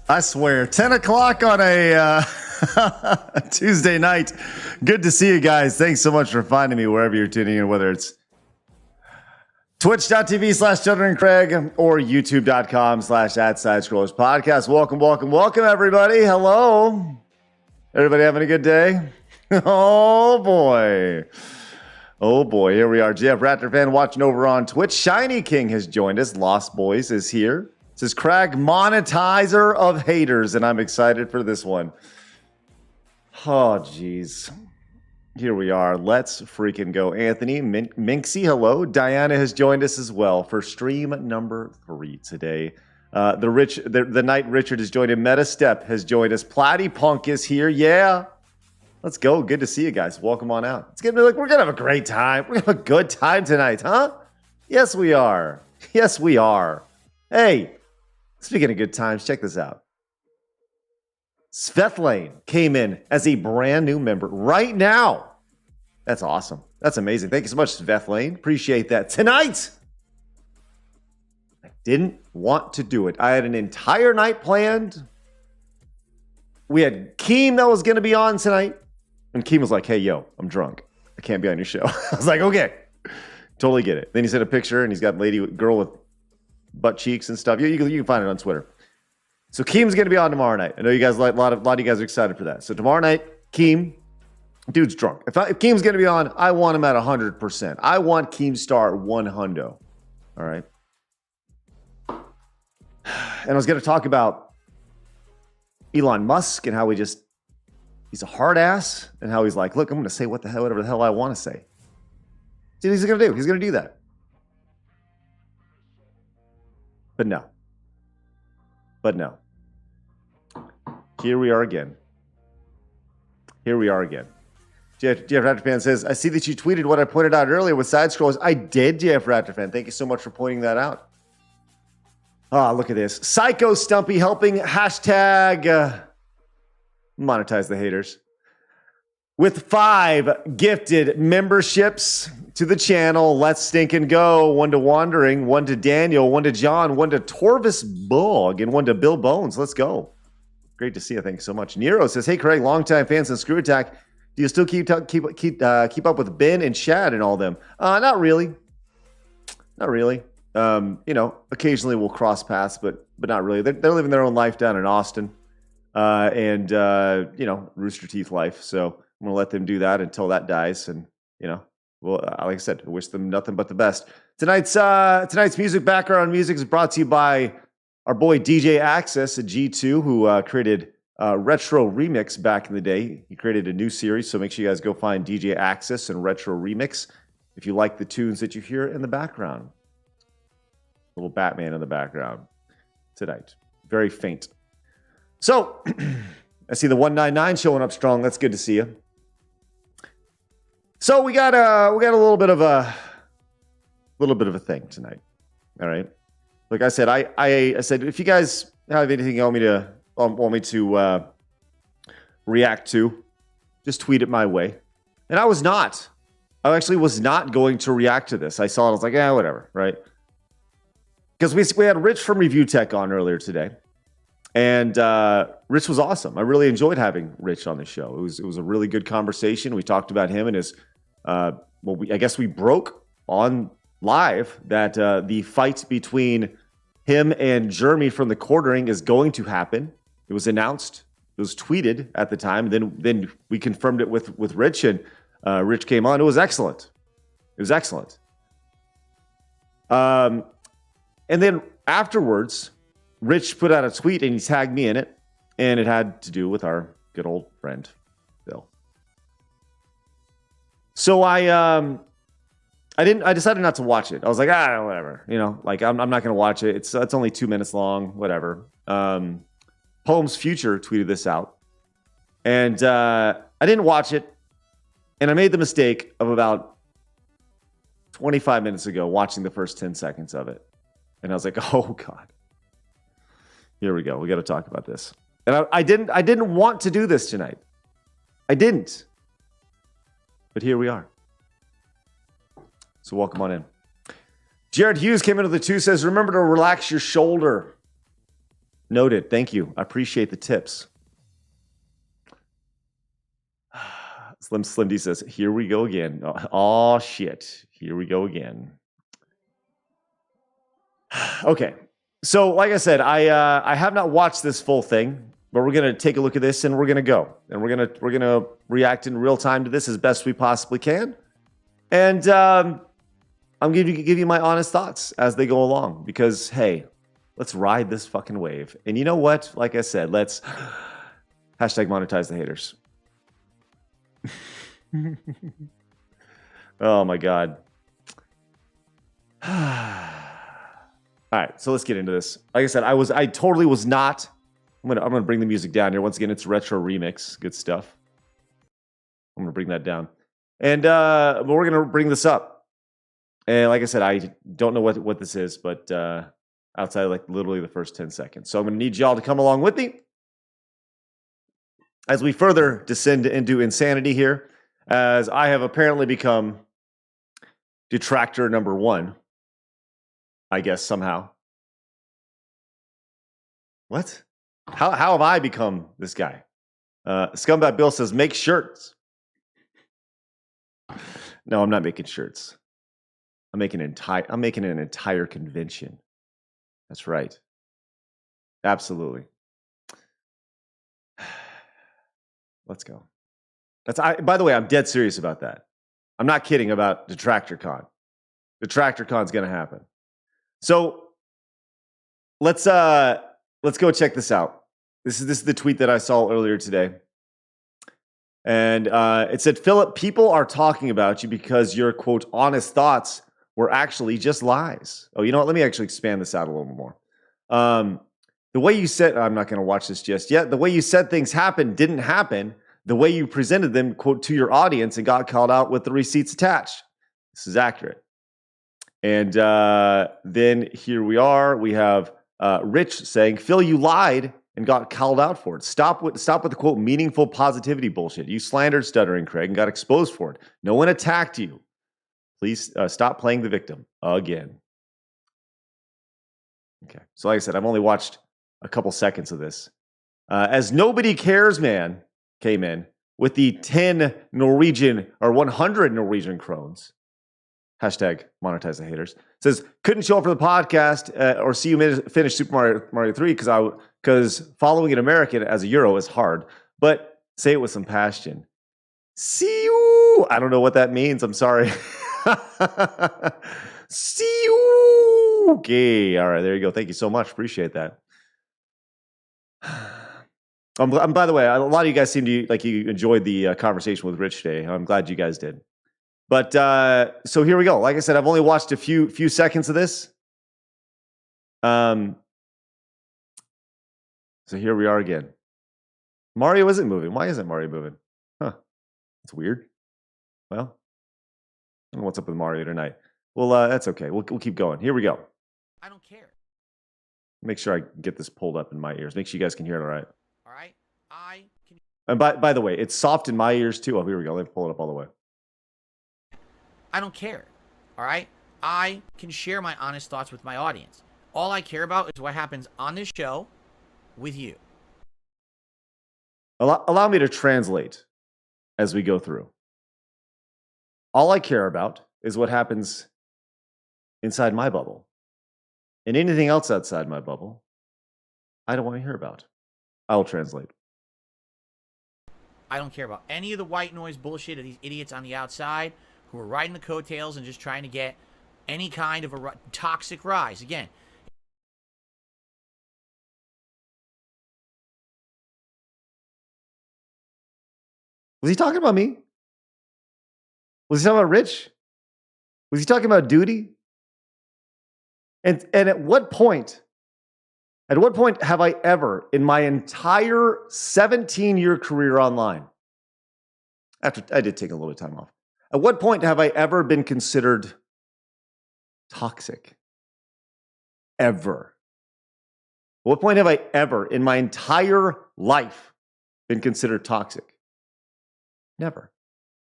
I swear, 10 o'clock on a Tuesday night. Good to see you guys. Thanks so much for finding me wherever you're tuning in, whether it's twitch.tv/Children and Craig or youtube.com/@SideScrollers Podcast. Welcome, everybody. Hello. Everybody having a good day? Oh, boy. Here we are. Jeff Raptor fan watching over on Twitch. Shiny King has joined us. Lost Boys is here. This is Craig, monetizer of haters, and I'm excited for this one. Oh, geez. Here we are. Let's freaking go. Anthony Minksy, hello. Diana has joined us as well for stream number 3 today. The Night Richard has joined in. Metastep has joined us. Platy Punk is here. Yeah. Let's go. Good to see you guys. Welcome on out. It's gonna be like we're gonna have a great time. We're gonna have a good time tonight, huh? Yes, we are. Yes, we are. Hey. Speaking of good times, check this out. Svethlane came in as a brand new member right now. That's awesome. That's amazing. Thank you so much, Svethlane. Appreciate that. Tonight, I didn't want to do it. I had an entire night planned. We had Keem that was going to be on tonight. And Keem was like, hey, yo, I'm drunk. I can't be on your show. I was like, okay. Totally get it. Then he sent a picture and he's got a girl with butt cheeks and stuff. You can find it on Twitter. So Keem's going to be on tomorrow night. I know you guys a lot of you guys are excited for that. So tomorrow night, Keem, dude's drunk. If Keem's going to be on, I want him at 100%. I want Keemstar 100. All right. And I was going to talk about Elon Musk and how he's a hard ass and how he's like, look, I'm going to say whatever the hell I want to say. See what he's going to do. He's going to do that. But no. Here we are again. Jeff Raptor says, I see that you tweeted what I pointed out earlier with side scrolls. I did, Jeff Raptor. Thank you so much for pointing that out. Look at this. Psycho Stumpy helping hashtag monetize the haters. With 5 gifted memberships to the channel. Let's stink and go. 1 to Wandering, 1 to Daniel, 1 to John, 1 to Torvis Bog, and 1 to Bill Bones. Let's go. Great to see you. Thank you so much. Nero says, hey, Craig, longtime fans of Screw Attack. Do you still keep up with Ben and Shad and all them? Not really. Occasionally we'll cross paths, but not really. They're living their own life down in Austin, and Rooster Teeth life. So I'm gonna let them do that until that dies. And well, like I said, I wish them nothing but the best. Tonight's background music is brought to you by our boy DJ Access at G2, who created Retro Remix back in the day. He created a new series, so make sure you guys go find DJ Axis and Retro Remix if you like the tunes that you hear in the background. Little Batman in the background tonight. Very faint. So, I see the 199 showing up strong. That's good to see you. So we got a little bit of a thing tonight. All right. Like I said, I said if you guys have anything you want me to react to, just tweet it my way. And I actually was not going to react to this. I saw it. I was like, whatever, right? Because we had Rich from Review Tech on earlier today. And Rich was awesome. I really enjoyed having Rich on the show. It was a really good conversation. We talked about him and his, I guess we broke on live that the fight between him and Jeremy from the Quartering is going to happen. It was announced. It was tweeted at the time. Then we confirmed it with Rich, and Rich came on. It was excellent. It was excellent. And then afterwards, Rich put out a tweet and he tagged me in it, and it had to do with our good old friend, Bill. So I decided not to watch it. I was like, whatever. I'm not going to watch it. It's only 2 minutes long, whatever. Poems Future tweeted this out. And I didn't watch it. And I made the mistake of about 25 minutes ago watching the first 10 seconds of it. And I was like, oh, God. Here we go. We got to talk about this. And I didn't want to do this tonight. I didn't. But here we are. So welcome on in. Jared Hughes came into the 2, says, remember to relax your shoulder. Noted. Thank you. I appreciate the tips. Slim D says, here we go again. Oh, shit. Here we go again. Okay. So, like I said, I have not watched this full thing, but we're gonna take a look at this and we're gonna go and we're gonna react in real time to this as best we possibly can, and I'm going to give you my honest thoughts as they go along because hey, let's ride this fucking wave. And you know what? Like I said, let's hashtag monetize the haters. Oh my God. All right, so let's get into this. Like I said, I totally was not. I'm gonna bring the music down here. Once again, it's Retro Remix. Good stuff. I'm gonna bring that down. And we're gonna bring this up. And like I said, I don't know what this is, but outside like literally the first 10 seconds. So I'm gonna need y'all to come along with me as we further descend into insanity here, as I have apparently become detractor number 1. I guess somehow. What? How have I become this guy? Scumbag Bill says, make shirts. No, I'm not making shirts. I'm making an entire convention. That's right. Absolutely. Let's go. By the way, I'm dead serious about that. I'm not kidding about DetractorCon. DetractorCon's going to happen. So let's go check this out. This is the tweet that I saw earlier today. And it said, Philip, people are talking about you because your, quote, honest thoughts were actually just lies. Oh, you know what? Let me actually expand this out a little more. The way you said, I'm not going to watch this just yet. The way you said things happened didn't happen. The way you presented them, quote, to your audience and got called out with the receipts attached. This is accurate. And then here we are. We have Rich saying, Phil, you lied and got called out for it. Stop with the, quote, meaningful positivity bullshit. You slandered Stuttering Craig and got exposed for it. No one attacked you. Please stop playing the victim again. Okay. So like I said, I've only watched a couple seconds of this. As Nobody Cares Man came in with the 10 Norwegian or 100 Norwegian krones. Hashtag monetize the haters. Says, couldn't show up for the podcast or see you finish Super Mario 3 because following an American as a Euro is hard. But say it with some passion. See you. I don't know what that means. I'm sorry. See you. Okay. All right. There you go. Thank you so much. Appreciate that. By the way, a lot of you guys seem to like you enjoyed the conversation with Rich today. I'm glad you guys did. But so here we go. Like I said, I've only watched a few seconds of this. So here we are again. Mario isn't moving. Why isn't Mario moving? Huh. That's weird. Well, I don't know what's up with Mario tonight. Well, that's okay. We'll keep going. Here we go. I don't care. Make sure I get this pulled up in my ears. Make sure you guys can hear it all right. All right? I can. And by the way, it's soft in my ears too. Oh, here we go. Let me pull it up all the way. I don't care. All right? I can share my honest thoughts with my audience. All I care about is what happens on this show with you. Allow me to translate as we go through. All I care about is what happens inside my bubble. And anything else outside my bubble, I don't want to hear about. I will translate. I don't care about any of the white noise bullshit of these idiots on the outside who are riding the coattails and just trying to get any kind of a toxic rise. Again, Was he talking about me? Was he talking about Rich? Was he talking about duty? And at what point have I ever in my entire 17-year career online, after I did take a little bit of time off, at what point have I ever been considered toxic? Ever. At what point have I ever in my entire life been considered toxic? Never.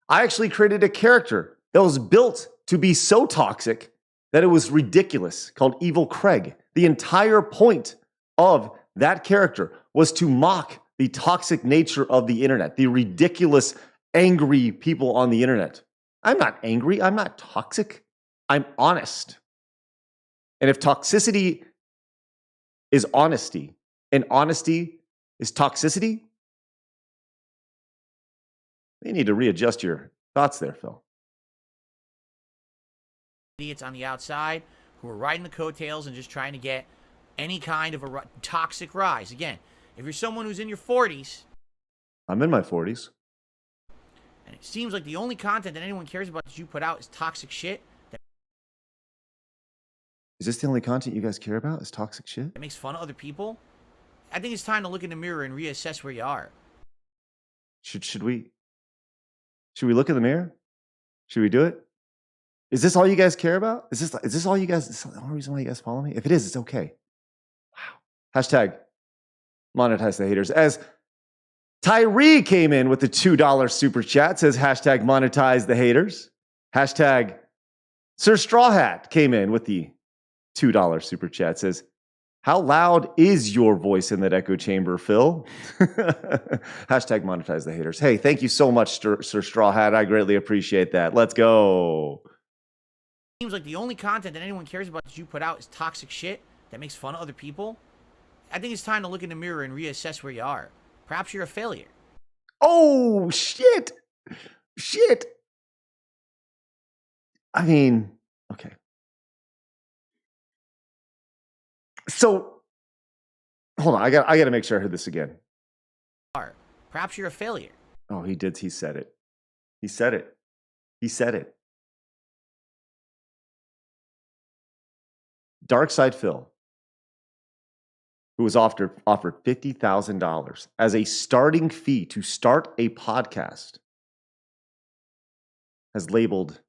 I actually created a character that was built to be so toxic that it was ridiculous, called Evil Craig. The entire point of that character was to mock the toxic nature of the internet, the ridiculous, angry people on the internet. I'm not angry. I'm not toxic. I'm honest. And if toxicity is honesty and honesty is toxicity, you need to readjust your thoughts there, Phil. idiots on the outside who are riding the coattails and just trying to get any kind of a toxic rise. Again, if you're someone who's in your 40s, I'm in my 40s. and it seems like the only content that anyone cares about that you put out is toxic shit Is this the only content you guys care about? Is toxic shit? that makes fun of other people, I think it's time to look in the mirror and reassess where you are. Should we look in the mirror? Should we do it? Is this all you guys care about? Is this all you guys? Is this the only reason why you guys follow me? If it is, it's okay. Wow. Hashtag monetize the haters. As Tyree came in with the $2 super chat, says hashtag monetize the haters. Hashtag Sir Straw Hat came in with the $2 super chat, says, how loud is your voice in that echo chamber, Phil? Hashtag monetize the haters. Hey, thank you so much, Sir Straw Hat. I greatly appreciate that. Let's go. Seems like the only content that anyone cares about that you put out is toxic shit that makes fun of other people. I think it's time to look in the mirror and reassess where you are. Perhaps you're a failure. Oh, shit. Shit. I mean, okay. So, hold on. I got to make sure I heard this again. Perhaps you're a failure. Oh, he did. He said it. He said it. He said it. Darkside Phil, who was offered $50,000 as a starting fee to start a podcast, has labeled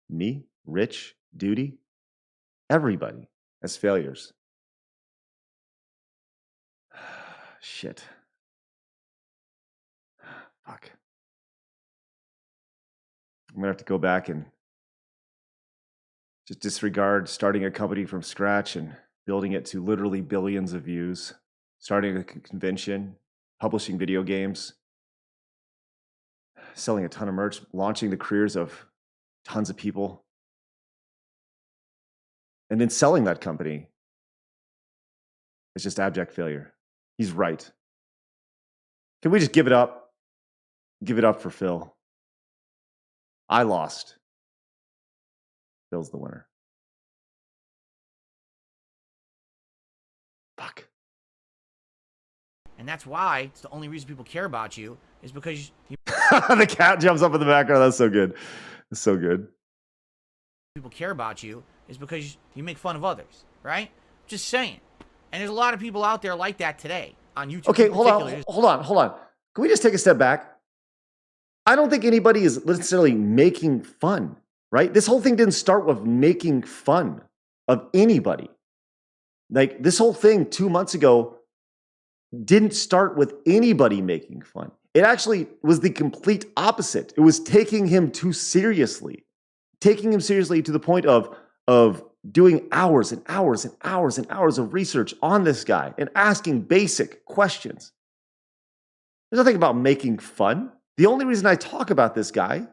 me, Rich, Duty, everybody as failures. Shit. Fuck. I'm going to have to go back and just disregard starting a company from scratch and building it to literally billions of views, starting a convention, publishing video games, selling a ton of merch, launching the careers of tons of people, and then selling that company. It's just abject failure. He's right. Can we just give it up? Give it up for Phil. I lost. Phil's the winner. Fuck. And that's why it's the only reason people care about you is because you The cat jumps up in the background. That's so good. That's so good. people care about you is because you make fun of others, right? Just saying. And there's a lot of people out there like that today on YouTube. Okay, in hold particular. on. Can we just take a step back? I don't think anybody is necessarily making fun, right? This whole thing didn't start with making fun of anybody. Like, this whole thing 2 months ago didn't start with anybody making fun. It actually was the complete opposite. It was taking him too seriously, taking him seriously to the point of doing hours and hours and hours and hours of research on this guy and asking basic questions. There's nothing about making fun. The only reason I talk about this guy,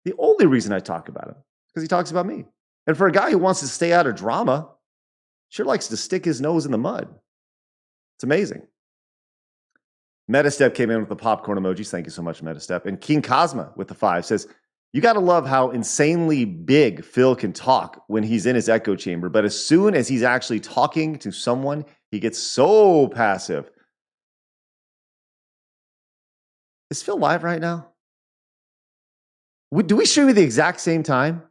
the only reason I talk about him, because he talks about me. And for a guy who wants to stay out of drama, sure likes to stick his nose in the mud. It's amazing. Metastep came in with the popcorn emojis. Thank you so much, Metastep. And King Cosma with the 5 says, you got to love how insanely big Phil can talk when he's in his echo chamber. But as soon as he's actually talking to someone, he gets so passive. Is Phil live right now? Do we stream at the exact same time?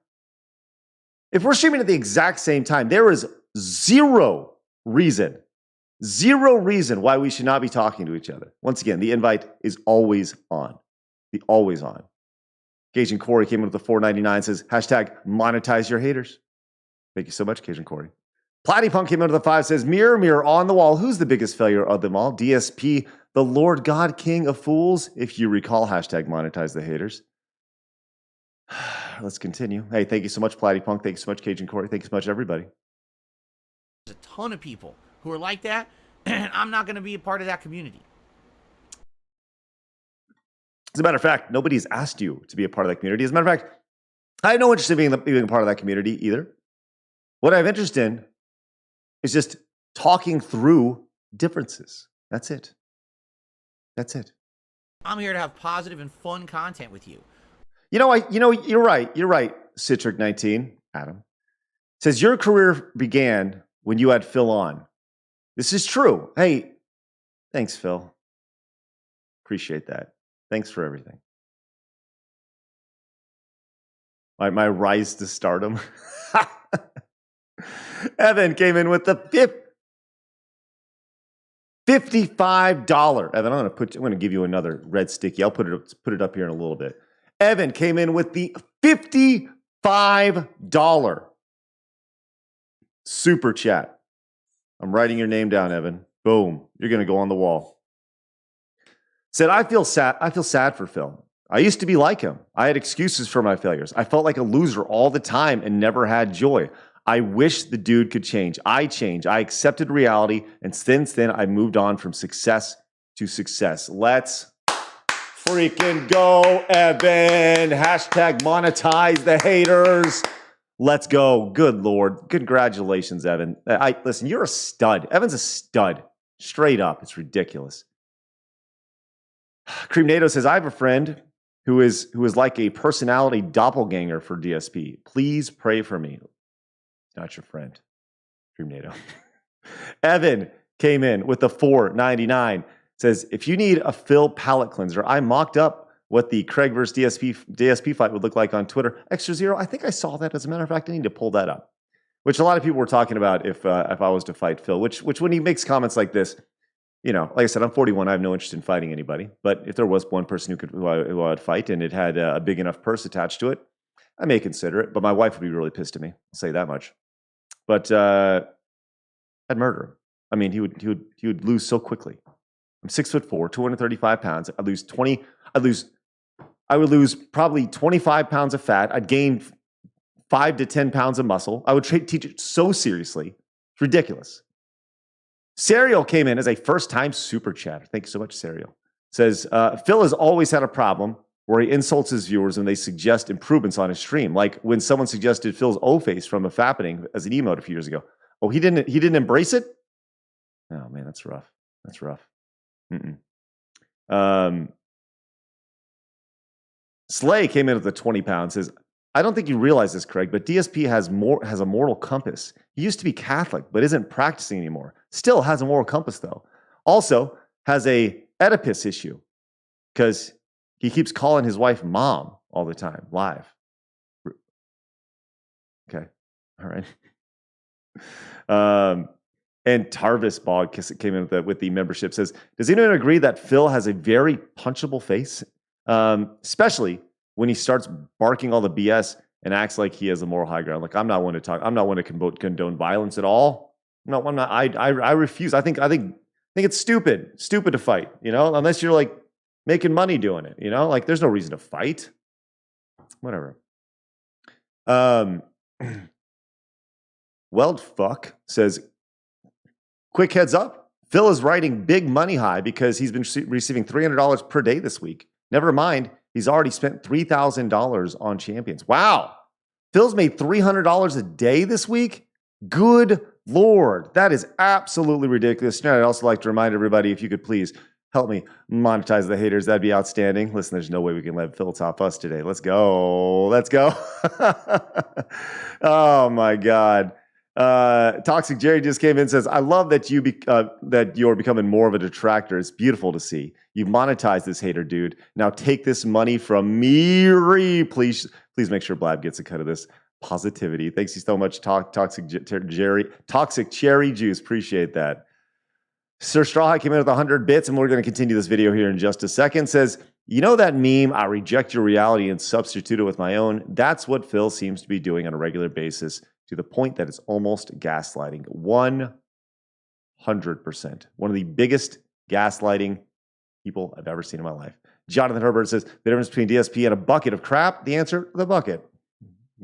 If we're streaming at the exact same time, there is zero reason why we should not be talking to each other. Once again, the invite is always on. The always on. Cajun Corey came in with the $4.99, says, hashtag monetize your haters. Thank you so much, Cajun Corey. Platypunk came in with the 5, says, mirror, mirror on the wall, who's the biggest failure of them all? DSP, the Lord God King of Fools, if you recall, hashtag monetize the haters. Let's continue. Hey, thank you so much, Platypunk. Thank you so much, Cajun Corey. Thank you so much, everybody. There's a ton of people who are like that, and I'm not going to be a part of that community. As a matter of fact, nobody's asked you to be a part of that community. As a matter of fact, I have no interest in being a part of that community either. What I have interest in is just talking through differences. That's it. That's it. I'm here to have positive and fun content with you. You're right. You're right, Citric19, Adam. Says your career began when you had Phil on. This is true. Hey, thanks, Phil. Appreciate that. Thanks for everything. My rise to stardom. Evan came in with the $55. Evan, I'm going to give you another red sticky. I'll put it up here in a little bit. Evan came in with the $55 super chat. I'm writing your name down, Evan. Boom. You're going to go on the wall. Said, I feel sad for Phil. I used to be like him. I had excuses for my failures. I felt like a loser all the time and never had joy. I wish the dude could change. I changed. I accepted reality. And since then, I moved on from success to success. Let's freaking go, Evan. Hashtag monetize the haters. Let's go. Good Lord. Congratulations, Evan. Listen, you're a stud. Evan's a stud. Straight up. It's ridiculous. Cream NATO says, I have a friend who is like a personality doppelganger for DSP. Please pray for me. Not your friend, Cream NATO. Evan came in with the $4.99. Says, if you need a Phil palate cleanser, I mocked up what the Craig versus DSP fight would look like on Twitter. Extra Zero, I think I saw that. As a matter of fact, I need to pull that up. Which a lot of people were talking about if I was to fight Phil. Which when he makes comments like this, you know, like I said, I'm 41. I have no interest in fighting anybody. But if there was one person who I would fight and it had a big enough purse attached to it, I may consider it. But my wife would be really pissed at me. I'll say that much. But I'd murder him. I mean, he would lose so quickly. I'm 6'4", 235 pounds. I would lose probably 25 pounds of fat. I'd gain 5 to 10 pounds of muscle. I would teach it so seriously. It's ridiculous. Serial came in as a first-time super chatter. Thank you so much, Serial. Says, Phil has always had a problem where he insults his viewers when they suggest improvements on his stream. Like when someone suggested Phil's O-face from a fappening as an emote a few years ago. Oh, he didn't embrace it? Oh, man, that's rough. That's rough. Slay came in at the 20 pounds. Says, I don't think you realize this, Craig, but DSP has a moral compass. He used to be Catholic, but isn't practicing anymore. Still has a moral compass, though. Also, has a Oedipus issue because he keeps calling his wife mom all the time, live. Okay. All right. And Tarvis Bog came in with the membership, says, does anyone agree that Phil has a very punchable face? Especially when he starts barking all the BS and acts like he has a moral high ground. Like, I'm not one to talk. I'm not one to condone violence at all. No, I'm not. I refuse. I think it's stupid to fight, unless you're like making money doing it, like there's no reason to fight. Whatever. Weld fuck says, quick heads up. Phil is riding big money high because he's been receiving $300 per day this week. Never mind, he's already spent $3,000 on champions. Wow. Phil's made $300 a day this week? Good Lord. That is absolutely ridiculous. And I'd also like to remind everybody, if you could please help me monetize the haters, that'd be outstanding. Listen, there's no way we can let Phil top us today. Let's go. Oh, my God. Toxic Jerry just came in and says, I love that you're becoming more of a detractor. It's beautiful to see. You've monetized this hater, dude. Now take this money from me. Please make sure Blab gets a cut of this positivity. Thanks you so much, Toxic Jerry. Toxic Cherry Juice. Appreciate that. Sir Straw came in with 100 bits, and we're going to continue this video here in just a second. Says, you know that meme, I reject your reality and substitute it with my own? That's what Phil seems to be doing on a regular basis, to the point that it's almost gaslighting. 100%. One of the biggest gaslighting people I've ever seen in my life. Jonathan Herbert says, the difference between DSP and a bucket of crap? The answer, the bucket.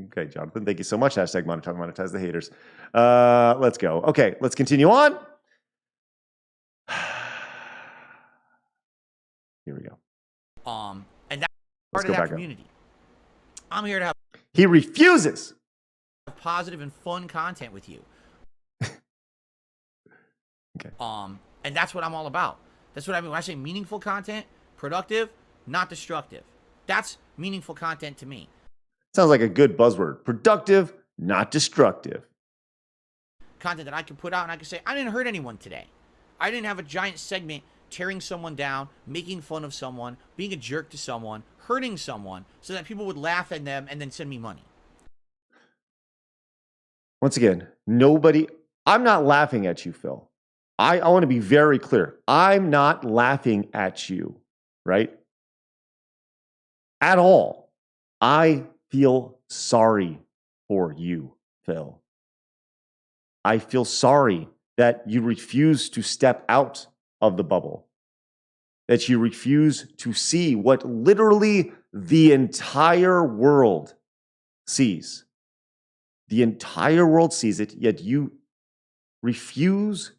Okay, Jonathan, thank you so much. Hashtag monetize the haters. Let's go. Okay, let's continue on. Here we go. And that's part of that community. I'm here to have. He refuses. Positive and fun content with you. Okay. And that's what I'm all about. That's what I mean when I say meaningful content, productive, not destructive. That's meaningful content to me. Sounds like a good buzzword. Productive, not destructive. Content that I can put out and I can say, I didn't hurt anyone today. I didn't have a giant segment tearing someone down, making fun of someone, being a jerk to someone, hurting someone, so that people would laugh at them and then send me money. Once again, I'm not laughing at you, Phil. I want to be very clear. I'm not laughing at you, right? At all. I feel sorry for you, Phil. I feel sorry that you refuse to step out of the bubble, that you refuse to see what literally the entire world sees. The entire world sees it, yet you refuse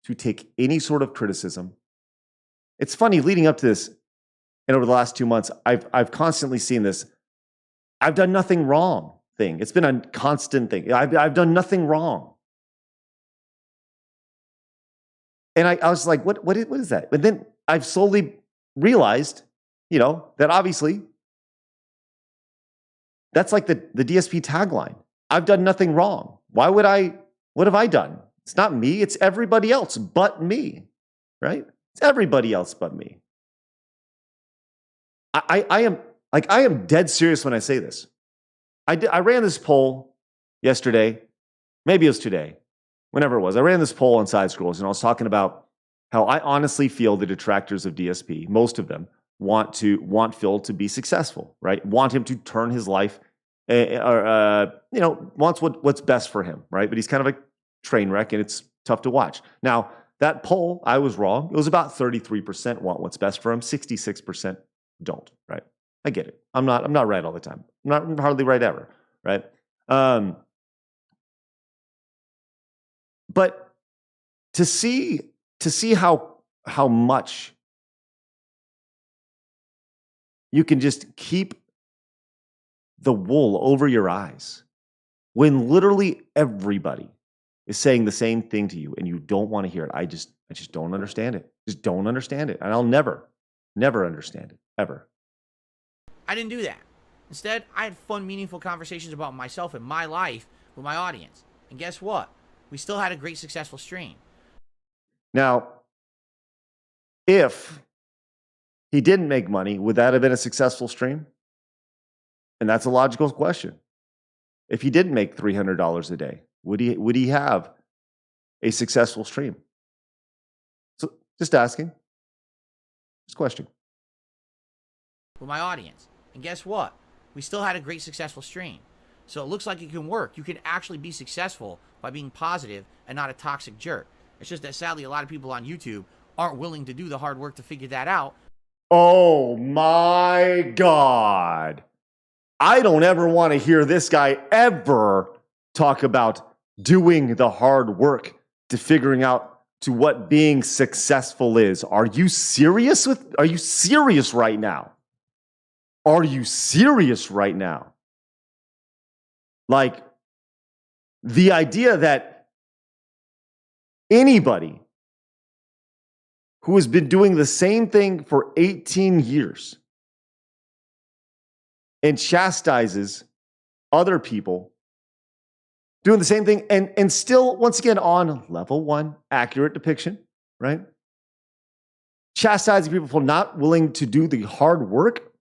to take any sort of criticism. It's funny, leading up to this, and over the last 2 months, I've constantly seen this. I've done nothing wrong thing. It's been a constant thing. I've done nothing wrong. And I was like, what is that? But then I've slowly realized, that obviously that's like the DSP tagline. I've done nothing wrong. What have I done? It's not me. It's everybody else but me, right? It's everybody else but me. I am dead serious when I say this. I ran this poll yesterday, maybe it was today, whenever it was. I ran this poll on Side Scrolls, and I was talking about how I honestly feel the detractors of DSP, most of them, want Phil to be successful, right? Want him to turn his life, wants what's best for him, right? But he's kind of a train wreck, and it's tough to watch. Now, that poll, I was wrong. It was about 33% want what's best for him, 66% don't, right? I get it. I'm not right all the time. I'm not hardly right ever, right? But to see how much you can just keep the wool over your eyes when literally everybody is saying the same thing to you and you don't want to hear it. I just don't understand it. Just don't understand it. And I'll never understand it, ever. I didn't do that. Instead, I had fun, meaningful conversations about myself and my life with my audience. And guess what? We still had a great, successful stream. Now, If he didn't make money, would that have been a successful stream? And that's a logical question. If he didn't make $300 a day, would he have a successful stream? So just asking. Just question. With my audience. And guess what? We still had a great successful stream. So it looks like it can work. You can actually be successful by being positive and not a toxic jerk. It's just that sadly a lot of people on YouTube aren't willing to do the hard work to figure that out. Oh my God. I don't ever want to hear this guy ever talk about doing the hard work to figuring out to what being successful is. Are you serious right now? Are you serious right now? Like, the idea that anybody who has been doing the same thing for 18 years and chastises other people doing the same thing and still, once again, on level 1, accurate depiction, right? Chastising people for not willing to do the hard work.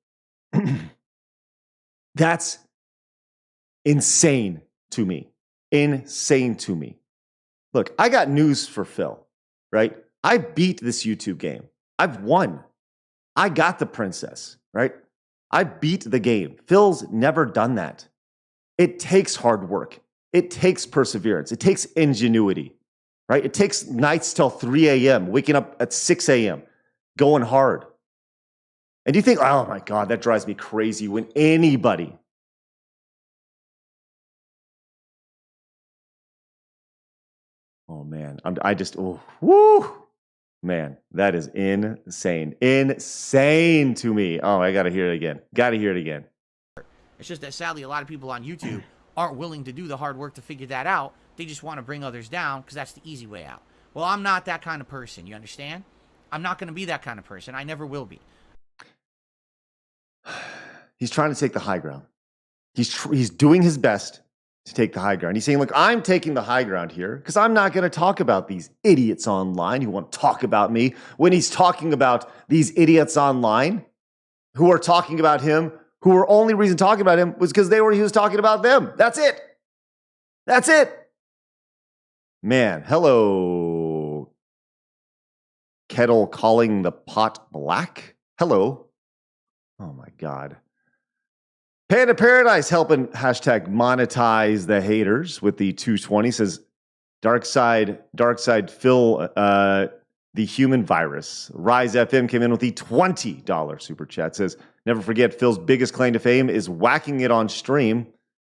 That's insane to me. Insane to me. Look, I got news for Phil, right? I beat this YouTube game. I've won. I got the princess, right? I beat the game. Phil's never done that. It takes hard work. It takes perseverance. It takes ingenuity, right? It takes nights till 3 a.m., waking up at 6 a.m., going hard. And you think, oh my God, that drives me crazy when anybody oh man, man, that is insane. Insane to me. Oh, I got to hear it again. Got to hear it again. It's just that sadly a lot of people on YouTube aren't willing to do the hard work to figure that out. They just want to bring others down because that's the easy way out. Well, I'm not that kind of person. You understand? I'm not going to be that kind of person. I never will be. He's trying to take the high ground. He's doing his best to take the high ground. He's saying, look, I'm taking the high ground here because I'm not going to talk about these idiots online who want to talk about me, when he's talking about these idiots online who are talking about him, who were only reason talking about him was because he was talking about them. That's it. That's it. Man, hello. Kettle calling the pot black. Hello. Oh my God. Panda Paradise helping hashtag monetize the haters with the 220 says dark side Phil, the human virus. Rise FM came in with the $20 super chat. Says never forget Phil's biggest claim to fame is whacking it on stream.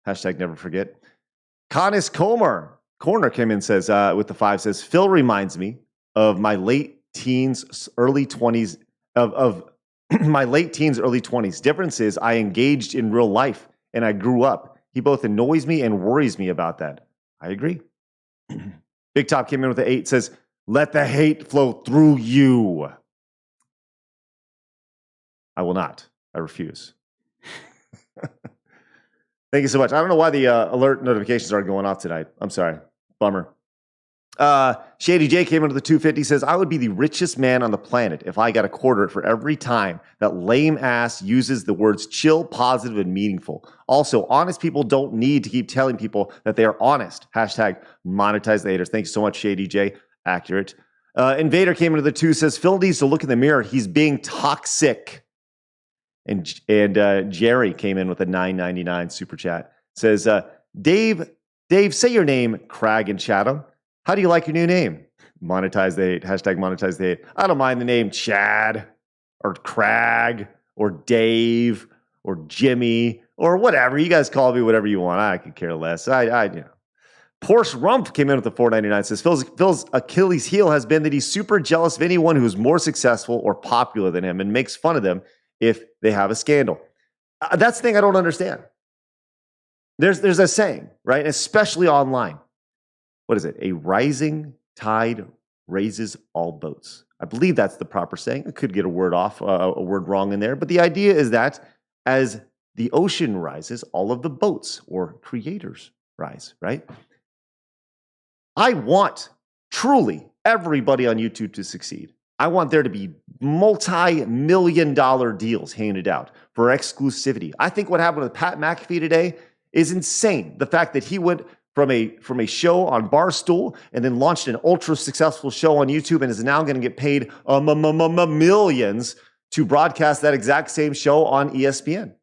Hashtag never forget. Canis Corner came in, says with the 5, says Phil reminds me of my late teens, early 20s of my late teens, early 20s. Difference is I engaged in real life and I grew up. He both annoys me and worries me about that. I agree. Big Top came in with the 8, says, let the hate flow through you. I will not. I refuse. Thank you so much. I don't know why the alert notifications aren't going off tonight. I'm sorry. Bummer. Shady J came into the 250, says, I would be the richest man on the planet if I got a quarter for every time that lame ass uses the words chill, positive, and meaningful. Also, honest people don't need to keep telling people that they are honest. Hashtag monetize the haters. Thanks so much, Shady J. Accurate. Invader came into the 2, says, Phil needs to look in the mirror. He's being toxic. And Jerry came in with a $9.99 super chat. Says, Dave, say your name, Crag and Chatham. How do you like your new name? Monetize the hate. Hashtag monetize the hate. I don't mind the name Chad or Crag or Dave or Jimmy or whatever. You guys call me whatever you want. I could care less. Porsche Rump came in with the $4.99. Says Phil's Achilles heel has been that he's super jealous of anyone who's more successful or popular than him and makes fun of them if they have a scandal. That's the thing I don't understand. There's a saying, right? Especially online. What is it? A rising tide raises all boats. I believe that's the proper saying. I could get a word wrong in there. But the idea is that as the ocean rises, all of the boats or creators rise, right? I want truly everybody on YouTube to succeed. I want there to be multi-million-dollar deals handed out for exclusivity. I think what happened with Pat McAfee today is insane. The fact that he went from a show on Barstool and then launched an ultra successful show on YouTube and is now going to get paid millions to broadcast that exact same show on ESPN.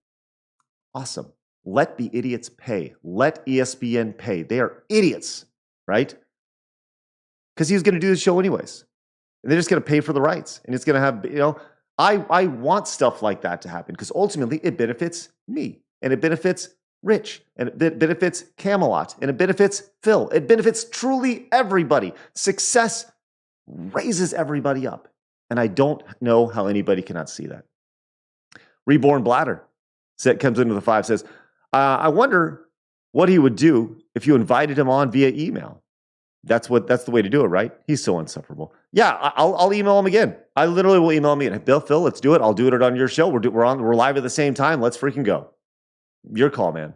Awesome. Let the idiots pay. Let ESPN pay. They are idiots, right? Because he was going to do the show anyways. And they're just going to pay for the rights. And it's going to have, I want stuff like that to happen because ultimately it benefits me and it benefits Rich and it benefits Camelot and it benefits Phil. It benefits truly everybody. Success raises everybody up. And I don't know how anybody cannot see that. Reborn Bladder comes into the 5, says, I wonder what he would do if you invited him on via email. That's the way to do it, right? He's so insufferable. Yeah, I'll email him again. I literally will email him again. Hey, Phil, let's do it. I'll do it on your show. We're live at the same time. Let's freaking go. Your call, man.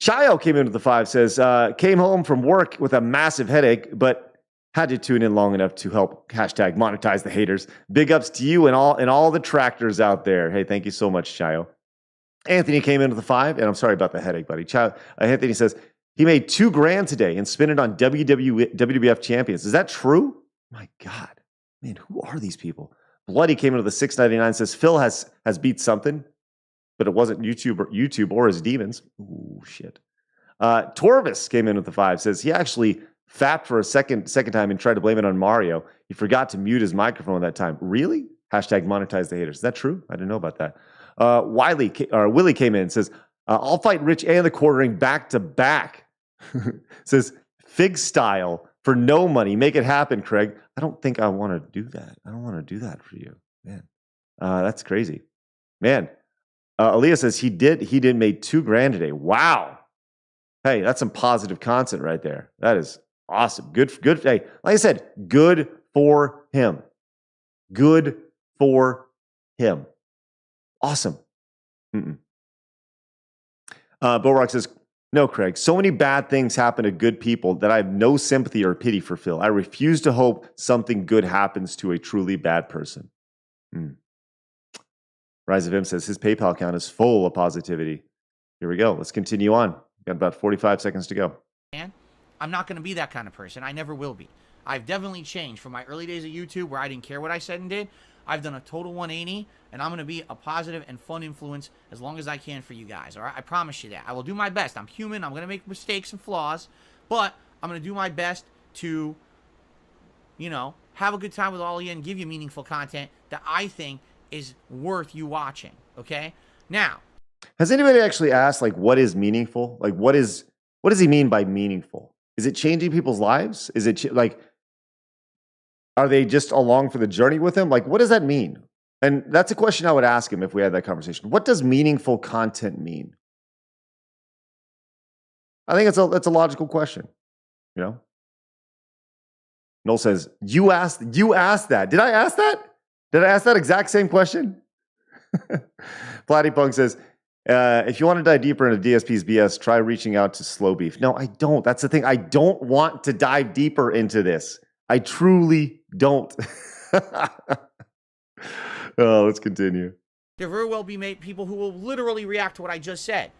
Chayo came into the 5, says, came home from work with a massive headache, but had to tune in long enough to help hashtag monetize the haters. Big ups to you and all the tractors out there. Hey, thank you so much, Chayo. Anthony came into the 5, and I'm sorry about the headache, buddy. Anthony says, he made $2,000 today and spent it on WWF champions. Is that true? My God. Man, who are these people? Bloody came into the 699, says, Phil has beat something, but it wasn't YouTube or his demons. Ooh, shit. Torvis came in with the 5, says, he actually fapped for a second time and tried to blame it on Mario. He forgot to mute his microphone that time. Really? Hashtag monetize the haters. Is that true? I didn't know about that. Willie came in and says, I'll fight Rich and the quartering back to back. Says, Fig style for no money. Make it happen, Craig. I don't think I want to do that. I don't want to do that for you. Man, that's crazy. Man, Aaliyah says he did make $2,000 today. Wow. Hey, that's some positive content right there. That is awesome. Good. Hey, like I said, good for him. Good for him. Awesome. Borak says, no, Craig, so many bad things happen to good people that I have no sympathy or pity for Phil. I refuse to hope something good happens to a truly bad person. Rise of Him says his PayPal account is full of positivity. Here we go. Let's continue on. Got about 45 seconds to go. I'm not going to be that kind of person. I never will be. I've definitely changed from my early days of YouTube where I didn't care what I said and did. I've done a total 180, and I'm going to be a positive and fun influence as long as I can for you guys, all right? I promise you that. I will do my best. I'm human. I'm going to make mistakes and flaws, but I'm going to do my best to, have a good time with all of you and give you meaningful content that I think is worth you watching, okay? Now, has anybody actually asked, what is meaningful? What does he mean by meaningful? Is it changing people's lives? Is it are they just along for the journey with him? What does that mean? And that's a question I would ask him if we had that conversation. What does meaningful content mean? I think that's a logical question. Noel says, you asked that. Did I ask that? Did I ask that exact same question? Platypunk says, if you want to dive deeper into DSP's BS, try reaching out to Slow Beef. No, I don't. That's the thing. I don't want to dive deeper into this. I truly don't. Let's continue. There very well be people who will literally react to what I just said.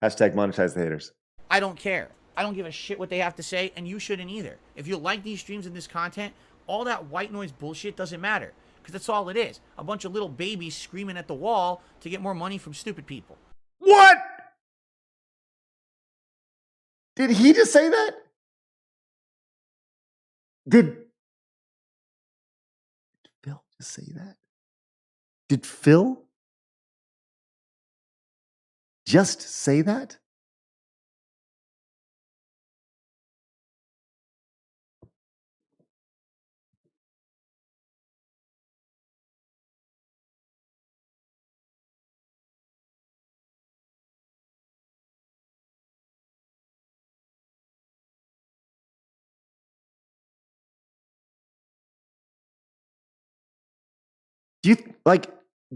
Hashtag monetize the haters. I don't care. I don't give a shit what they have to say, and you shouldn't either. If you like these streams and this content, all that white noise bullshit doesn't matter. Because that's all it is. A bunch of little babies screaming at the wall to get more money from stupid people. What? Did he just say that? Did Phil just say that? Did Phil just say that?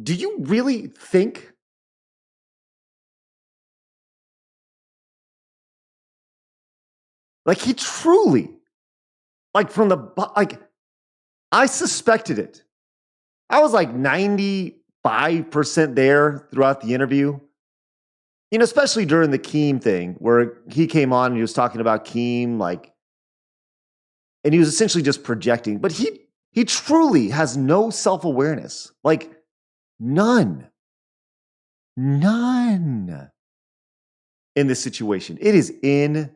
Do you really think he truly Like from the, like, I suspected it. I was like 95% there throughout the interview. You know, especially during the Keem thing where he came on and he was talking about Keem, like, and he was essentially just projecting. But he truly has no self-awareness. Like, none. None in this situation. It is insane.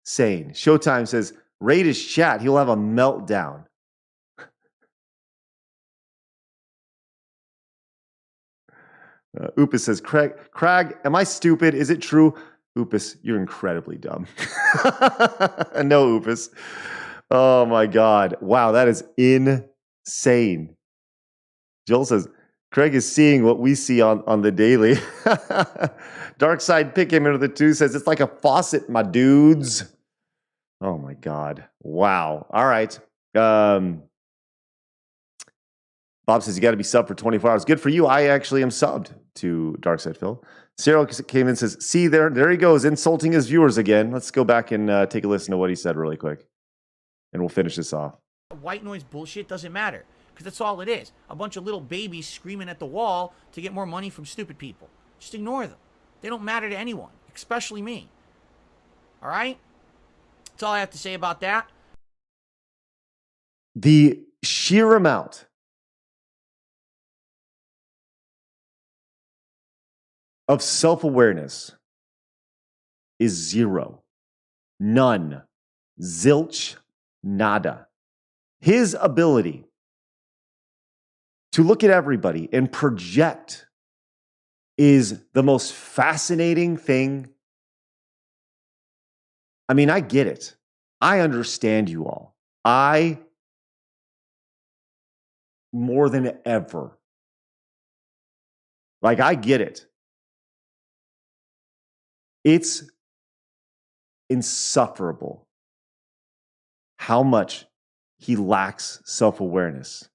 Showtime says, raid his chat. He'll have a meltdown. Upus says, Crag, am I stupid? Is it true? Upus, you're incredibly dumb. No, Upus. Oh my God. Wow, that is insane. Joel says, Craig is seeing what we see on the daily. Dark Side Pick him into the 2 says, it's like a faucet, my dudes. Oh my God. Wow. All right. Bob says, you got to be subbed for 24 hours. Good for you. I actually am subbed to Darkside Phil. Cyril came in and says, see, there he goes, insulting his viewers again. Let's go back and take a listen to what he said really quick. And we'll finish this off. White noise bullshit doesn't matter. Because that's all it is. A bunch of little babies screaming at the wall to get more money from stupid people. Just ignore them. They don't matter to anyone, especially me. All right? That's all I have to say about that. The sheer amount of self-awareness is zero. None. Zilch. Nada. His ability to look at everybody and project is the most fascinating thing. I mean, I get it. I understand you all. I, more than ever, like, I get it. It's insufferable how much he lacks self-awareness.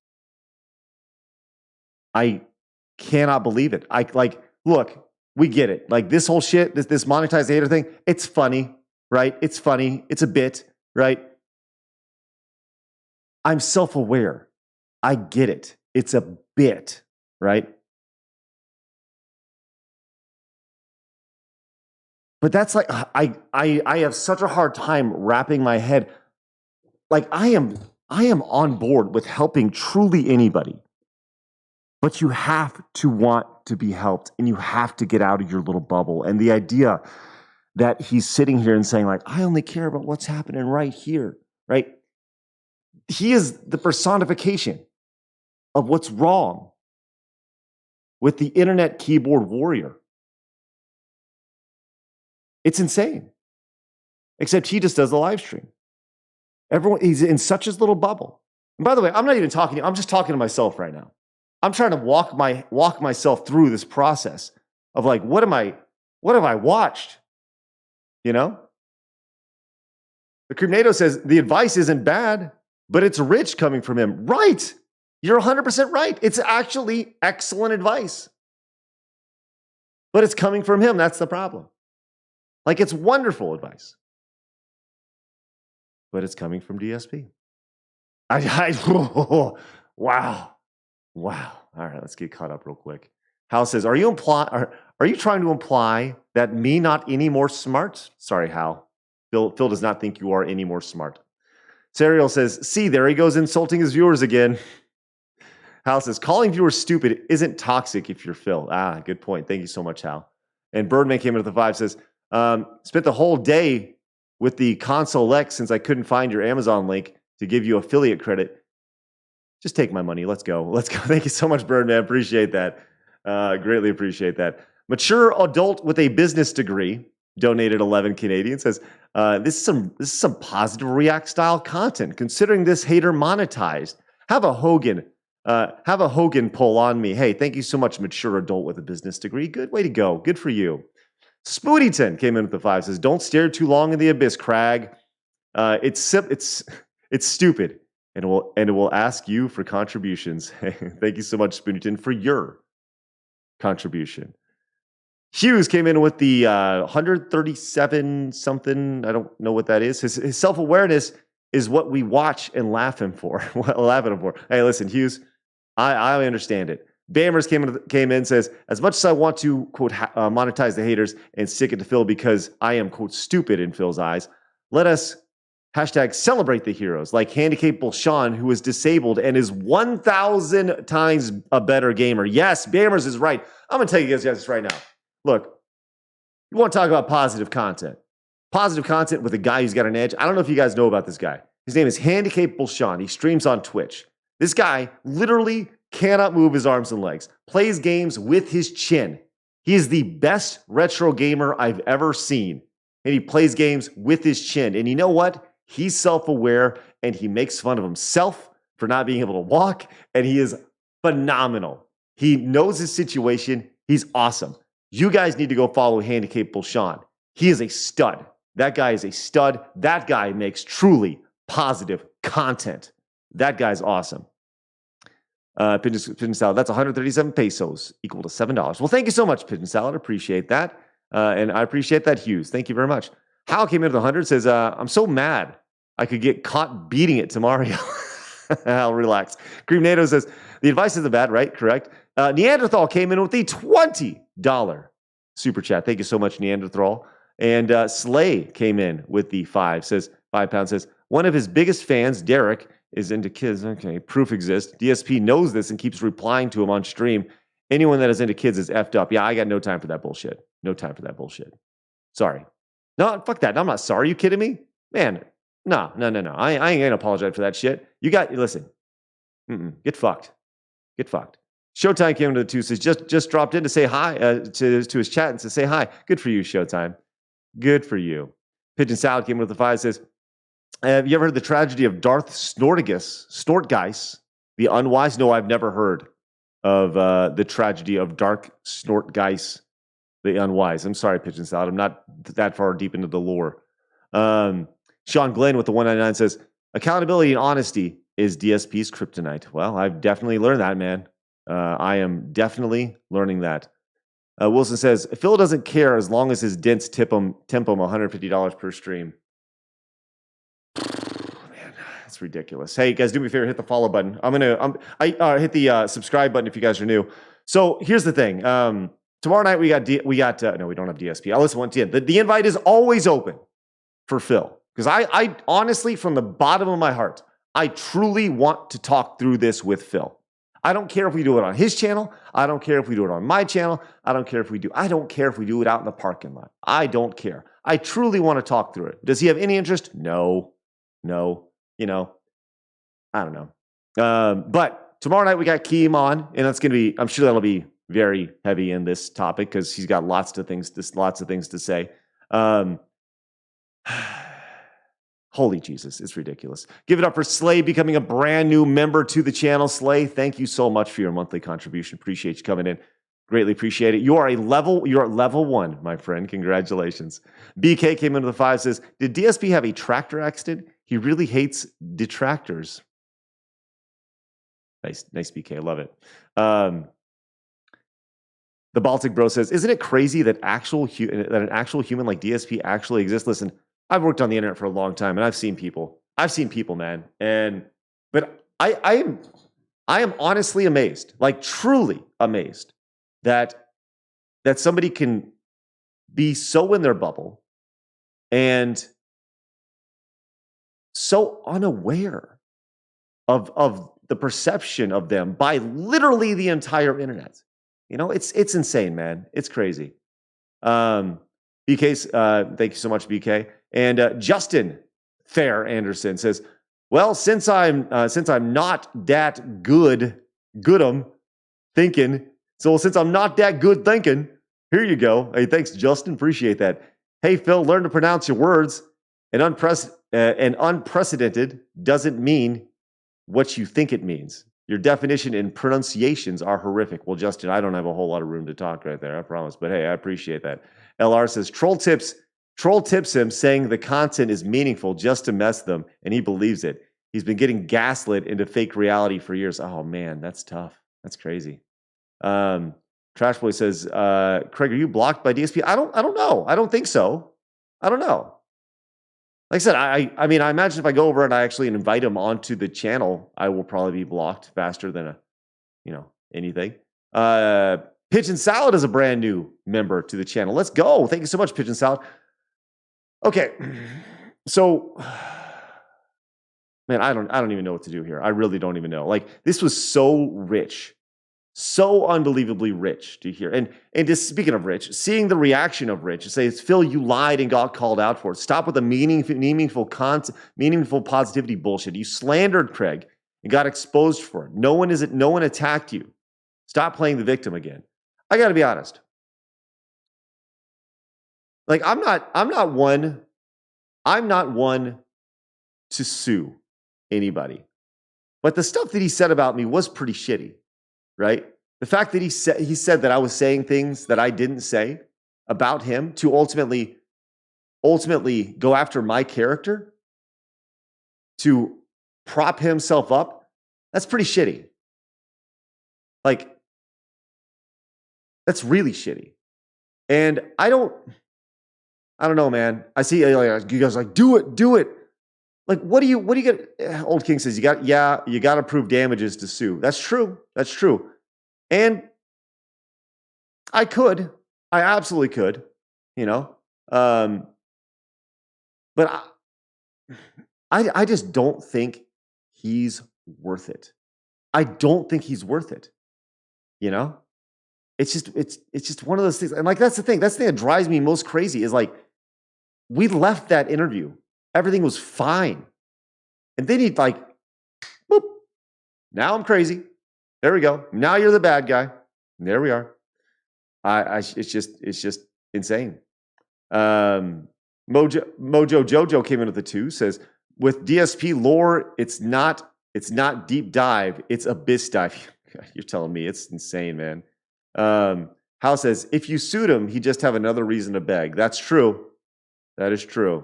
I cannot believe it. Look, we get it. Like, this whole shit, this monetized hater thing, it's funny, right? It's funny. It's a bit, right? I'm self-aware. I get it. It's a bit, right? But that's like, I have such a hard time wrapping my head. Like, I am on board with helping truly anybody. But you have to want to be helped, and you have to get out of your little bubble. And the idea that he's sitting here and saying, like, I only care about what's happening right here, right? He is the personification of what's wrong with the internet keyboard warrior. It's insane. Except he just does the live stream. He's in such his little bubble. And by the way, I'm not even talking to you. I'm just talking to myself right now. I'm trying to walk myself through this process of, like, what have I watched? You know? The Creamnado says the advice isn't bad, but it's rich coming from him. Right. You're 100% right. It's actually excellent advice. But it's coming from him. That's the problem. Like, it's wonderful advice. But it's coming from DSP. Wow. All right, let's get caught up real quick. Hal says, are you trying to imply that me not any more smart? Sorry, Hal. Phil does not think you are any more smart. Serial says, see, there he goes insulting his viewers again. Hal says, calling viewers stupid isn't toxic if you're Phil. Ah, good point. Thank you so much, Hal. And Birdman came into the 5, says, spent the whole day with the Console X since I couldn't find your Amazon link to give you affiliate credit. Just take my money. Let's go. Thank you so much, Birdman. Appreciate that. Greatly appreciate that. Mature adult with a business degree donated 11 Canadian. Says, this is some positive React style content. Considering this hater monetized, have a Hogan pull on me. Hey, thank you so much, mature adult with a business degree. Good way to go. Good for you. Spoodyton came in with the 5. Says, don't stare too long in the abyss, Crag. It's stupid. And it will ask you for contributions. Thank you so much, Spoodyton, for your contribution. Hughes came in with the 137 something. I don't know what that is. His self-awareness is what we watch and laugh at him for. Hey, listen, Hughes, I understand it. Bammers came in and says, as much as I want to, quote, monetize the haters and stick it to Phil because I am, quote, stupid in Phil's eyes, let us hashtag celebrate the heroes like Handicapable Sean, who is disabled and is 1,000 times a better gamer. Yes, Bammers is right. I'm going to tell you guys this right now. Look, you want to talk about positive content. Positive content with a guy who's got an edge. I don't know if you guys know about this guy. His name is Handicapable Sean. He streams on Twitch. This guy literally cannot move his arms and legs, plays games with his chin. He is the best retro gamer I've ever seen. And he plays games with his chin. And you know what? He's self-aware and he makes fun of himself for not being able to walk. And he is phenomenal. He knows his situation. He's awesome. You guys need to go follow Handicapable Sean. He is a stud. That guy is a stud. That guy makes truly positive content. That guy's awesome. Pigeon Salad, that's 137 pesos, equal to $7. Well, thank you so much, Pigeon Salad. Appreciate that. And I appreciate that, Hughes. Thank you very much. Hal came into the 100, says, I'm so mad I could get caught beating it to Mario. Hal, relax. Cream NATO says, the advice isn't bad, right? Correct. Neanderthal came in with the $20 super chat. Thank you so much, Neanderthal. And Slay came in with the £5, says, £5, says, one of his biggest fans, Derek, is into kids. Okay, proof exists. DSP knows this and keeps replying to him on stream. Anyone that is into kids is effed up. Yeah, I got no time for that bullshit. No time for that bullshit. Sorry. No, fuck that. I'm not sorry. You kidding me? Man, no. I ain't going to apologize for that shit. Listen. Get fucked. Get fucked. Showtime came into the 2, says, just dropped in to say hi to his chat and to say hi. Good for you, Showtime. Good for you. Pigeon Salad came with the 5, says, have you ever heard the tragedy of Darth Snortgeist, the unwise? No, I've never heard of the tragedy of Darth Snortgeist, the unwise. I'm sorry, Pigeon Salad. I'm not that far deep into the lore. Sean Glenn with the 199 says, accountability and honesty is DSP's kryptonite. Well, I've definitely learned that, man. I am definitely learning that. Wilson says, Phil doesn't care as long as his dents tip him $150 per stream. Man, that's ridiculous. Hey, guys, do me a favor, hit the follow button. I hit the subscribe button if you guys are new. So here's the thing. Tomorrow night we got no, we don't have DSP. I'll listen once again. The invite is always open for Phil because I honestly, from the bottom of my heart, I truly want to talk through this with Phil. I don't care if we do it on his channel. I don't care if we do it on my channel. I don't care if we do it out in the parking lot. I don't care. I truly want to talk through it. Does he have any interest? No. You know, I don't know. But tomorrow night we got Keem on, and that's going to be, I'm sure that'll be very heavy in this topic because he's got lots of things to say. Holy Jesus, it's ridiculous. Give it up for Slay becoming a brand new member to the channel. Slay, thank you so much for your monthly contribution. Appreciate you coming in. Greatly appreciate it. You're at level 1, my friend. Congratulations. BK came into the 5, says, did DSP have a tractor accident? He really hates detractors. Nice BK. I love it. The Baltic Bro says, isn't it crazy that an actual human like DSP actually exists? Listen, I've worked on the internet for a long time and I've seen people, man. But I am honestly amazed, like truly amazed that somebody can be so in their bubble and so unaware of the perception of them by literally the entire internet. You know, it's insane, man. It's crazy. BK's, thank you so much, BK. And Justin Fair Anderson says, well, since I'm not that good thinking, here you go. Hey, thanks, Justin. Appreciate that. Hey, Phil, learn to pronounce your words. And unprecedented doesn't mean what you think it means. Your definition and pronunciations are horrific. Well, Justin, I don't have a whole lot of room to talk right there, I promise. But hey, I appreciate that. LR says, Troll tips him saying the content is meaningful just to mess them, and he believes it. He's been getting gaslit into fake reality for years. Oh, man, that's tough. That's crazy. Trash Boy says, Craig, are you blocked by DSP? I don't know. I don't think so. I don't know. Like I said, I mean, I imagine if I go over and I actually invite him onto the channel, I will probably be blocked faster than anything. Pigeon Salad is a brand new member to the channel. Let's go. Thank you so much, Pigeon Salad. Okay. So, man, I don't even know what to do here. I really don't even know. Like, this was so rich. So unbelievably rich to hear. And just speaking of Rich, seeing the reaction of Rich, say, Phil, you lied and got called out for it. Stop with the meaningful positivity bullshit. You slandered Craig and got exposed for it. No one attacked you. Stop playing the victim again. I got to be honest. Like, I'm not one to sue anybody. But the stuff that he said about me was pretty shitty. Right? The fact that he said that I was saying things that I didn't say about him to ultimately go after my character, to prop himself up, that's pretty shitty. Like, that's really shitty. And I don't know, man. I see you guys like, do it. Like, what do you get? Old King says you got to prove damages to sue. That's true. And I absolutely could, but I just don't think he's worth it. I don't think he's worth it. It's just one of those things. And like, that's the thing that drives me most crazy is like, we left that interview. Everything was fine. And then he'd like, boop, now I'm crazy. There we go. Now you're the bad guy. There we are. It's just insane. Mojo Jojo came in with the 2, says, with DSP lore, it's not deep dive, it's abyss dive. You're telling me it's insane, man. Hal says, if you sued him, he'd just have another reason to beg. That's true. That is true.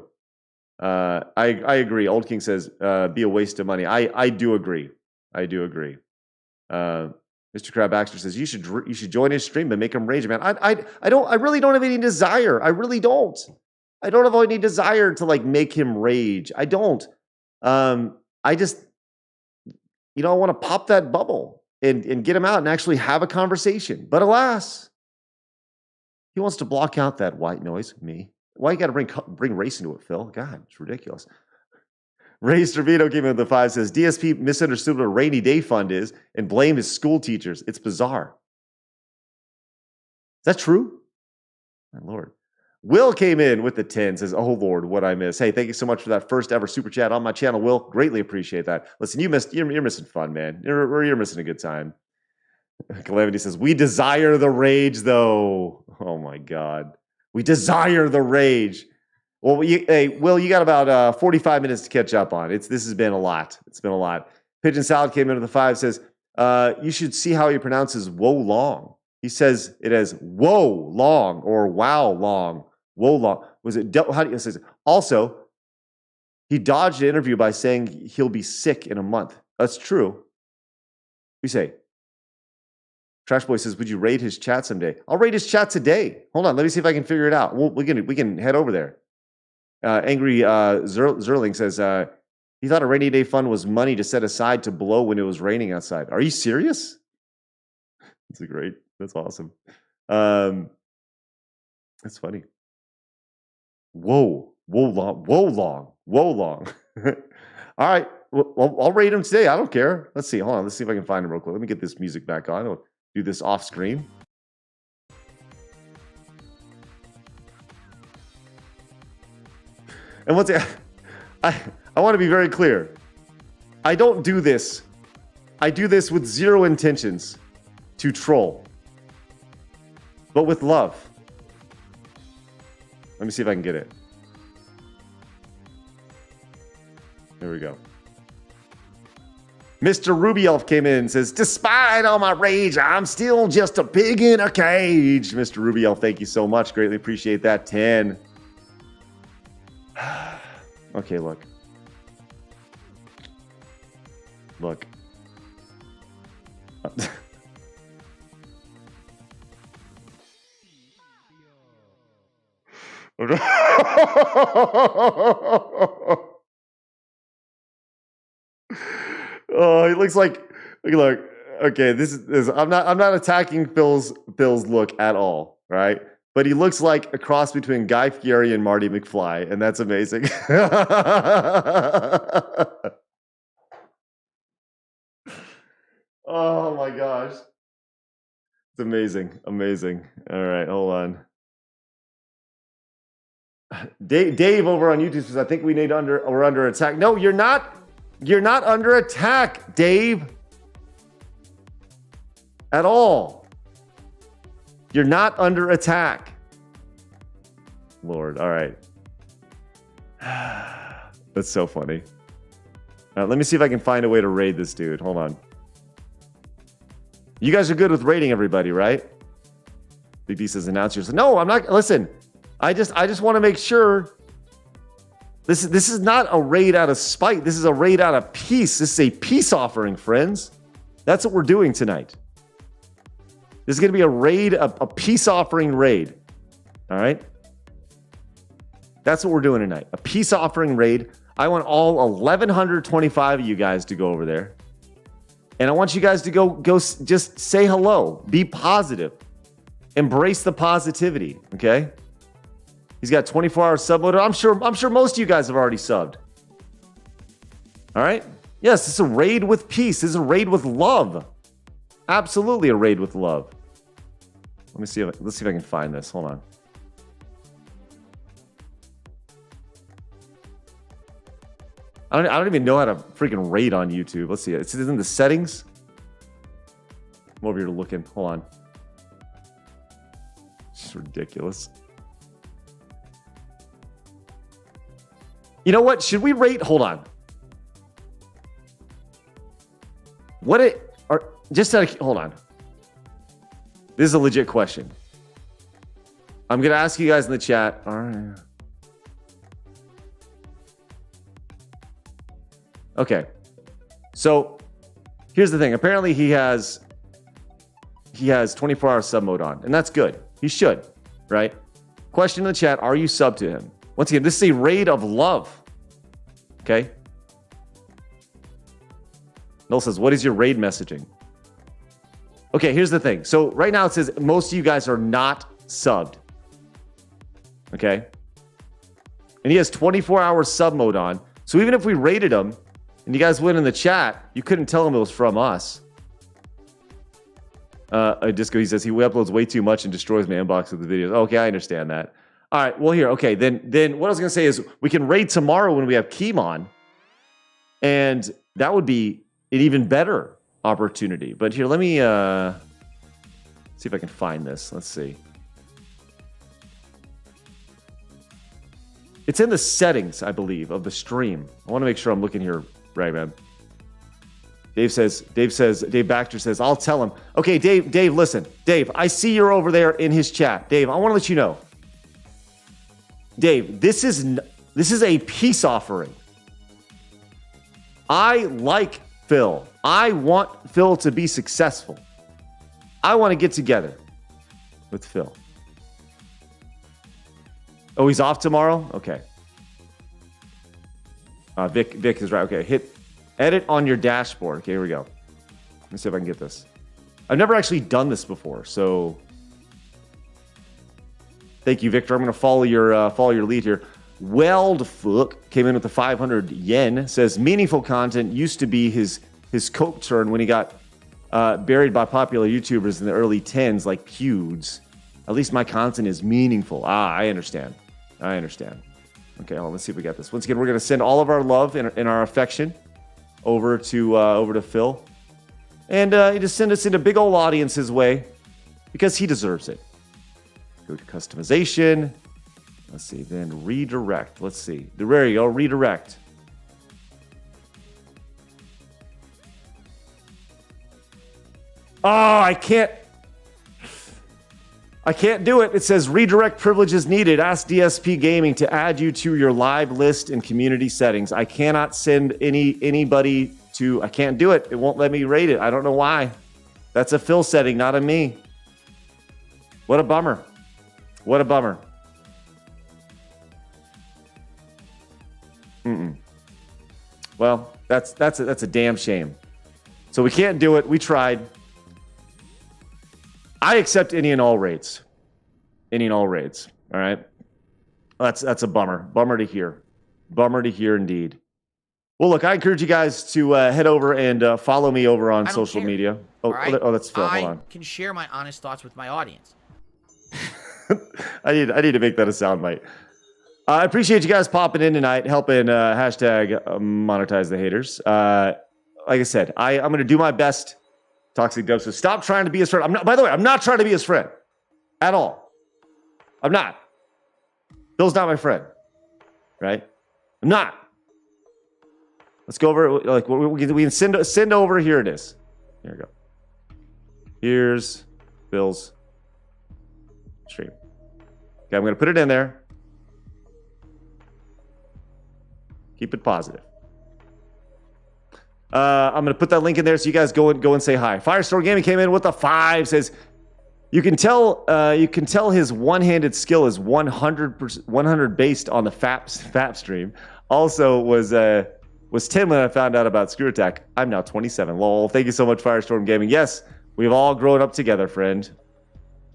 I agree. Old King says, be a waste of money. I do agree. Mr. Crab Baxter says, you should join his stream and make him rage, man. I really don't have any desire. I really don't. I don't have any desire to like make him rage. I don't. I just, I want to pop that bubble and get him out and actually have a conversation. But alas, he wants to block out that white noise, me. Why you got to bring race into it, Phil? God, it's ridiculous. Ray Stravito came in with the 5, says, DSP misunderstood what a rainy day fund is and blamed his school teachers. It's bizarre. Is that true? My Lord. Will came in with the 10, says, oh Lord, what I miss. Hey, thank you so much for that first ever super chat on my channel, Will. Greatly appreciate that. Listen, you're missing fun, man. You're missing a good time. Calamity says, we desire the rage, though. Oh my God. We desire the rage. Well, Will, you got about 45 minutes to catch up on. This has been a lot. It's been a lot. Pigeon Salad came into the 5, says, you should see how he pronounces "wo long." He says it as "whoa long" or "wow long." Wo long. Was it? How do you say it? Also, he dodged the interview by saying he'll be sick in a month. That's true. We say. Trash Boy says, would you raid his chat someday? I'll raid his chat today. Hold on, let me see if I can figure it out. We can head over there. Angry Zerling says, he thought a rainy day fund was money to set aside to blow when it was raining outside. Are you serious? That's awesome. That's funny. Whoa long. All right, well, I'll raid him today. I don't care. Let's see. Hold on. Let's see if I can find him real quick. Let me get this music back on. I'll do this off screen. And once again, I want to be very clear. I don't do this. I do this with zero intentions to troll, but with love. Let me see if I can get it. There we go. Mr. Ruby Elf came in and says, despite all my rage, I'm still just a pig in a cage. Mr. Ruby Elf, thank you so much. Greatly appreciate that. 10. Okay, look. Oh, he looks like look. Okay, this is I'm not attacking Phil's look at all, right? But he looks like a cross between Guy Fieri and Marty McFly, and that's amazing. Oh my gosh. It's amazing. Amazing. All right, hold on. Dave over on YouTube says, I think we're under attack. No, you're not. You're not under attack, Dave. At all. You're not under attack. Lord, all right. That's so funny. Let me see if I can find a way to raid this dude. Hold on. You guys are good with raiding everybody, right? Big B says announcers. No, I'm not. Listen, I just want to make sure. This is not a raid out of spite. This is a raid out of peace. This is a peace offering, friends. That's what we're doing tonight. This is going to be a raid, a peace offering raid. All right? That's what we're doing tonight. A peace offering raid. I want all 1,125 of you guys to go over there. And I want you guys to go just say hello. Be positive. Embrace the positivity, okay? He's got 24-hour sub mode. I'm sure most of you guys have already subbed. All right? Yes, this is a raid with peace. This is a raid with love. Absolutely a raid with love. Let's see if I can find this. Hold on. I don't even know how to freaking raid on YouTube. Let's see. It's in the settings. I'm over here looking. Hold on. It's ridiculous. You know what? Should we rate? Hold on. Hold on. This is a legit question. I'm going to ask you guys in the chat. All right. Okay. So here's the thing. Apparently he has 24-hour sub mode on, and that's good. He should, right? Question in the chat, are you sub to him? Once again, this is a raid of love. Okay? Noel says, what is your raid messaging? Okay, here's the thing. So right now it says most of you guys are not subbed. Okay? And he has 24-hour sub mode on. So even if we rated him and you guys went in the chat, you couldn't tell him it was from us. Disco, he says he uploads way too much and destroys my inbox with the videos. Okay, I understand that. All right, well here, okay, then what I was gonna say is we can raid tomorrow when we have Keem on, and that would be an even better opportunity. But here, let me see if I can find this. Let's see. It's in the settings, I believe, of the stream. I want to make sure I'm looking here right, man. Dave Baxter says, I'll tell him. Okay, Dave, listen. Dave, I see you're over there in his chat. Dave, I want to let you know. Dave, this is a peace offering. I like Phil. I want Phil to be successful. I want to get together with Phil. Oh, he's off tomorrow? Okay. Vic is right. Okay, hit edit on your dashboard. Okay, here we go. Let me see if I can get this. I've never actually done this before, so thank you, Victor. I'm going to follow your lead here. Weldfook came in with the 500 yen. Says meaningful content used to be his coke turn when he got buried by popular YouTubers in the early 10s like Pewds. At least my content is meaningful. I understand. Okay, let's see if we got this. Once again, we're going to send all of our love and our affection over to Phil. And he just send us in a big old audience his way because he deserves it. Go to customization. Let's see, then redirect. Let's see. There you go, redirect. Oh, I can't do it. It says redirect privileges needed. Ask DSP Gaming to add you to your live list and community settings. I cannot send anybody to. I can't do it. It won't let me rate it. I don't know why. That's a Phil setting, not a me. What a bummer. What a bummer. Well, that's a damn shame. So we can't do it. We tried. I accept any and all raids. Any and all raids. All right. That's a bummer. Bummer to hear. Bummer to hear indeed. Well, look, I encourage you guys to head over and follow me over on social media. Oh, right? That's Phil. Hold on. I can share my honest thoughts with my audience. I need to make that a soundbite. I appreciate you guys popping in tonight, helping hashtag monetize the haters. Like I said, I'm going to do my best. Toxic Dub, so stop trying to be his friend. By the way, I'm not trying to be his friend at all. I'm not. Bill's not my friend, right? I'm not. Let's go over. Like we can send over. Here it is. Here we go. Here's Bill's stream. Okay, I'm going to put it in there. Keep it positive. I'm going to put that link in there so you guys go and say hi. Firestorm Gaming came in with a 5. Says you can tell his one-handed skill is 100 based on the FAP stream. Also was 10 when I found out about Screw Attack. I'm now 27. Lol. Thank you so much, Firestorm Gaming. Yes, we've all grown up together, friend.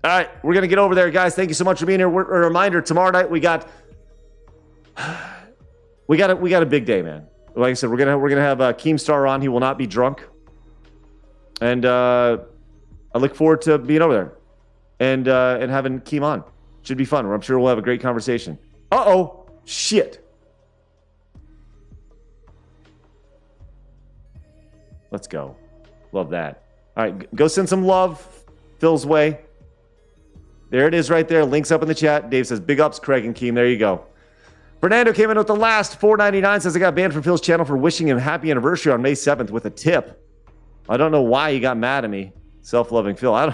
All right, we're gonna get over there, guys. Thank you so much for being here. A reminder: tomorrow night we got a big day, man. Like I said, we're gonna have Keemstar on. He will not be drunk, and I look forward to being over there and having Keem on. Should be fun. I'm sure we'll have a great conversation. Shit. Let's go. Love that. All right, go send some love Phil's way. There it is right there. Links up in the chat. Dave says, big ups, Craig and Keem. There you go. Fernando came in with the last $4.99. Says, I got banned from Phil's channel for wishing him happy anniversary on May 7th with a tip. I don't know why he got mad at me. Self-loving Phil.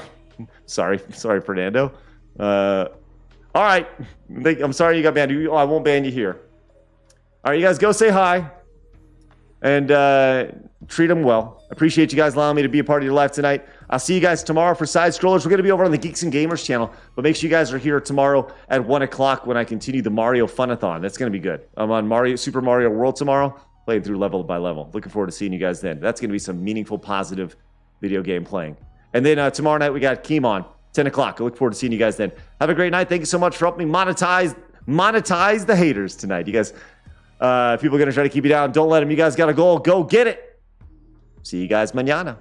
Sorry, Fernando. All right. I'm sorry you got banned. I won't ban you here. All right, you guys go say hi. And treat them well. Appreciate you guys allowing me to be a part of your life tonight. I'll see you guys tomorrow for Side Scrollers. We're going to be over on the Geeks and Gamers channel, but make sure you guys are here tomorrow at 1 o'clock when I continue the Mario Funathon. That's going to be good. I'm on Super Mario World tomorrow, playing through level by level. Looking forward to seeing you guys then. That's going to be some meaningful, positive video game playing. And then tomorrow night we got Keem on, 10 o'clock. I look forward to seeing you guys then. Have a great night. Thank you so much for helping me monetize the haters tonight. You guys... people are going to try to keep you down. Don't let them. You guys got a goal. Go get it. See you guys mañana.